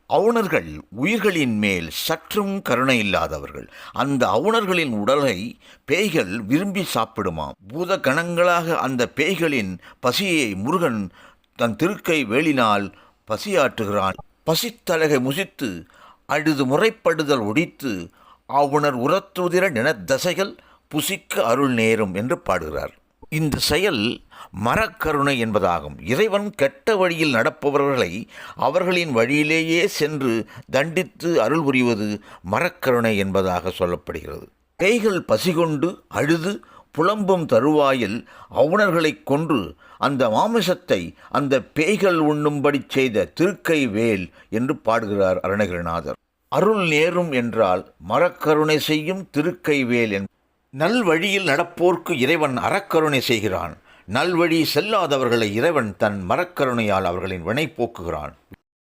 அவுணர்கள் உயிர்களின் மேல் சற்றும் கருணை இல்லாதவர்கள். அந்த அவுணர்களின் உடலை பேய்கள் விரும்பி சாப்பிடுமாம். பூத கணங்களாக அந்த பேய்களின் பசியை முருகன் தன் திருக்கை வேலினால் பசியாற்றுகிறான். பசித்தலகை முசித்து அழுது முறைப்படுதல் ஒடித்து அவுணர் உரத்துதிர நினத்தசைகள் புசிக்க அருள் நேரும் என்று பாடுகிறார். இந்த செயல் மரக்கருணை என்பதாகும். இறைவன் கெட்ட வழியில் நடப்பவர்களை அவர்களின் வழியிலேயே சென்று தண்டித்து அருள் புரிவது மரக்கருணை என்பதாக சொல்லப்படுகிறது. பேய்கள் பசிகொண்டு அழுது புலம்பும் தருவாயில் அவுணர்களை கொன்று அந்த மாமிசத்தை அந்த பேய்கள் உண்ணும்படி செய்த திருக்கை வேல் என்று பாடுகிறார் அருணகிரிநாதர். அருள் நேரும் என்றால் மரக்கருணை செய்யும் திருக்கை வேல். நல்வழியில் நடப்போர்க்கு இறைவன் அறக்கருணை செய்கிறான். நல்வழி செல்லாதவர்களை இறைவன் தன் மரக்கருணையால் அவர்களின் வினை போக்குகிறான்.